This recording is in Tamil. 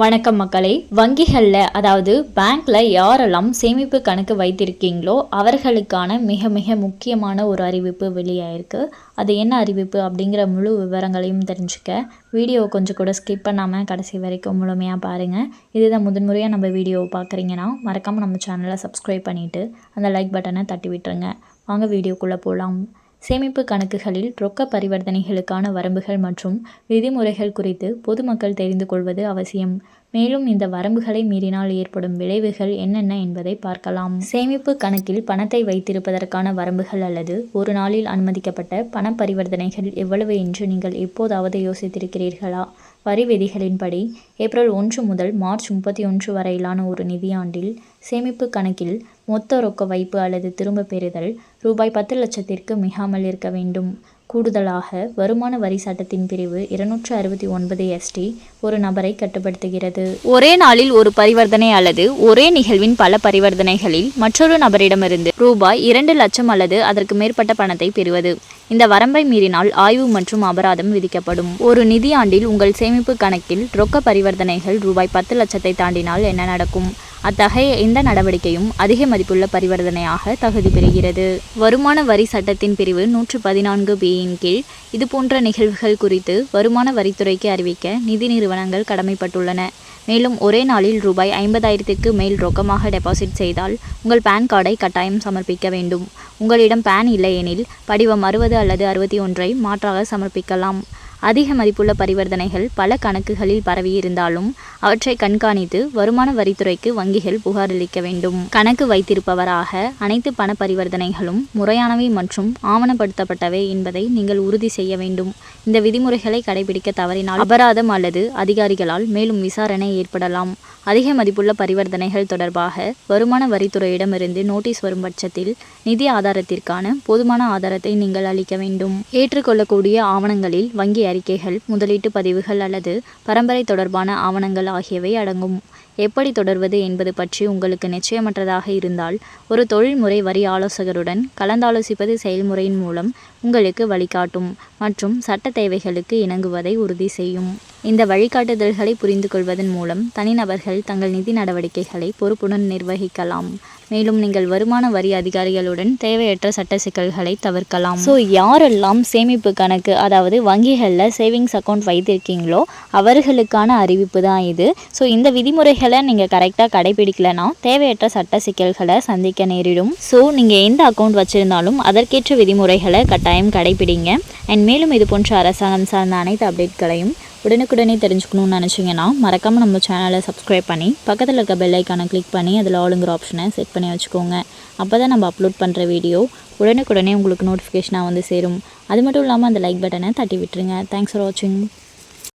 வணக்கம் மக்களே. வங்கிகளில் அதாவது பேங்க்ல யாரெல்லாம் சேமிப்பு கணக்கு வைத்திருக்கீங்களோ அவர்களுக்கான மிக மிக முக்கியமான ஒரு அறிவிப்பு வெளியாயிருக்கு. அது என்ன அறிவிப்பு அப்படிங்கிற முழு விவரங்களையும் தெரிஞ்சுக்க வீடியோ கொஞ்சம் கூட ஸ்கிப் பண்ணாமல் கடைசி வரைக்கும் முழுமையாக பாருங்கள். இதுதான் முதன்முறையாக நம்ம வீடியோவை பார்க்குறீங்கன்னா மறக்காமல் நம்ம சேனலை சப்ஸ்கிரைப் பண்ணிவிட்டு அந்த லைக் பட்டனை தட்டி விட்டுருங்க. வாங்க வீடியோக்குள்ளே போகலாம். சேமிப்பு கணக்குகளில் ரொக்க பரிவர்த்தனைகளுக்கான வரம்புகள் மற்றும் விதிமுறைகள் குறித்து பொதுமக்கள் தெரிந்து கொள்வது அவசியம். மேலும் இந்த வரம்புகளை மீறினால் ஏற்படும் விளைவுகள் என்னென்ன என்பதை பார்க்கலாம். சேமிப்பு கணக்கில் பணத்தை வைத்திருப்பதற்கான வரம்புகள் அல்லது ஒரு நாளில் அனுமதிக்கப்பட்ட பண பரிவர்த்தனைகள் எவ்வளவு என்று நீங்கள் எப்போதாவது யோசித்திருக்கிறீர்களா? வரி விதிகளின்படி ஏப்ரல் 1 முதல் மார்ச் 31 வரையிலான ஒரு நிதியாண்டில் சேமிப்பு கணக்கில் மொத்த ரொக்க வைப்பு அல்லது திரும்ப பெறுதல் ரூபாய் 10 லட்சத்திற்கு மிகாமல் இருக்க வேண்டும். கூடுதலாக வருமான வரி சட்டத்தின் பிரிவு 269 ST ஒரு நபரை கட்டுப்படுத்துகிறது. ஒரே நாளில் ஒரு பரிவர்த்தனை அல்லது ஒரே நிகழ்வின் பல பரிவர்த்தனைகளில் மற்றொரு நபரிடமிருந்து ரூபாய் 2 லட்சம் அல்லது அதற்கு மேற்பட்ட பணத்தை பெறுவது. இந்த வரம்பை மீறினால் ஆய்வு மற்றும் அபராதம் விதிக்கப்படும். ஒரு நிதியாண்டில் உங்கள் சேமிப்பு கணக்கில் ரொக்க பரிவர்த்தனைகள் ரூபாய் 10 லட்சத்தை தாண்டினால் என்ன நடக்கும்? அத்தகைய எந்த நடவடிக்கையும் அதிக மதிப்புள்ள பரிவர்த்தனையாக தகுதி பெறுகிறது. வருமான வரி சட்டத்தின் பிரிவு 114B கீழ் இதுபோன்ற நிகழ்வுகள் குறித்து வருமான வரித்துறைக்கு அறிவிக்க நிதி நிறுவனங்கள் கடமைப்பட்டுள்ளன. மேலும் ஒரே நாளில் ரூபாய் 50,000க்கு மேல் ரொக்கமாக டெபாசிட் செய்தால் உங்கள் பேன் கார்டை கட்டாயம் சமர்ப்பிக்க வேண்டும். உங்களிடம் பேன் இல்லையெனில் படிவம் 60 அல்லது 61ஐ மாற்றாக சமர்ப்பிக்கலாம். அதிக மதிப்புள்ள பரிவர்த்தனைகள் பல கணக்குகளில் பரவியிருந்தாலும் அவற்றை கண்காணித்து வருமான வரித்துறைக்கு வங்கிகள் புகாரளிக்க வேண்டும். கணக்கு வைத்திருப்பவராக அனைத்து பண பரிவர்த்தனைகளும் முறையானவை மற்றும் ஆவணப்படுத்தப்பட்டவை என்பதை நீங்கள் உறுதி செய்ய வேண்டும். இந்த விதிமுறைகளை கடைபிடிக்க தவறினால் அபராதம் அல்லது அதிகாரிகளால் மேலும் விசாரணை ஏற்படலாம். அதிக மதிப்புள்ள பரிவர்த்தனைகள் தொடர்பாக வருமான வரித்துறையிடமிருந்து நோட்டீஸ் வரும் பட்சத்தில் நிதி ஆதாரத்திற்கான போதுமான ஆதாரத்தை நீங்கள் அளிக்க வேண்டும். ஏற்றுக்கொள்ளக்கூடிய ஆவணங்களில் வங்கி அறிக்கைகள், முதலீட்டு பதிவுகள் அல்லது பரம்பரை தொடர்பான ஆவணங்கள் ஆகியவை அடங்கும். எப்படி தொடர்வது என்பது பற்றி உங்களுக்கு நிச்சயமற்றதாக இருந்தால் ஒரு தொழில்முறை வரி ஆலோசகருடன் கலந்தாலோசிப்பது செயல்முறையின் மூலம் உங்களுக்கு வழிகாட்டும் மற்றும் சட்ட தேவைகளுக்கு இணங்குவதை உறுதி செய்யும். இந்த வழிகாட்டுதல்களை புரிந்து கொள்வதன் மூலம் தனிநபர்கள் தங்கள் நிதி நடவடிக்கைகளை பொறுப்புடன் நிர்வகிக்கலாம். மேலும் நீங்கள் வருமான வரி அதிகாரிகளுடன் தேவையற்ற சட்ட சிக்கல்களை தவிர்க்கலாம். ஸோ யாரெல்லாம் சேமிப்பு கணக்கு அதாவது வங்கிகளில் சேவிங்ஸ் அக்கௌண்ட் வைத்திருக்கீங்களோ அவர்களுக்கான அறிவிப்பு தான் இது. ஸோ இந்த விதிமுறைகளை நீங்கள் கரெக்டாக கடைபிடிக்கலைன்னா தேவையற்ற சட்ட சிக்கல்களை சந்திக்க நேரிடும். ஸோ நீங்கள் எந்த அக்கௌண்ட் வச்சுருந்தாலும் அதற்கேற்ற விதிமுறைகளை கட்டாயம் கடைபிடிங்க. அண்ட் மேலும் இது போன்ற அரசாங்கம் சார்ந்த அனைத்து அப்டேட்களையும் உடனுக்குடனே தெரிஞ்சுக்கணும்னு நினச்சிங்கன்னா மறக்காமல் நம்ம சேனலை சப்ஸ்கிரைப் பண்ணி பக்கத்தில் இருக்க பெல் ஐக்கானை கிளிக் பண்ணி அதில் ஆளுங்கிற ஆப்ஷனை செட் பண்ணி வச்சுக்கோங்க. அப்போ தான் நம்ம அப்லோட் பண்ணுற வீடியோ உடனுக்குடனே உங்களுக்கு நோட்டிஃபிகேஷனாக வந்து சேரும். அது மட்டும் இல்லாமல் அந்த லைக் பட்டனை தட்டி விட்டுருங்க. தேங்க்ஸ் ஃபார் வாட்சிங்.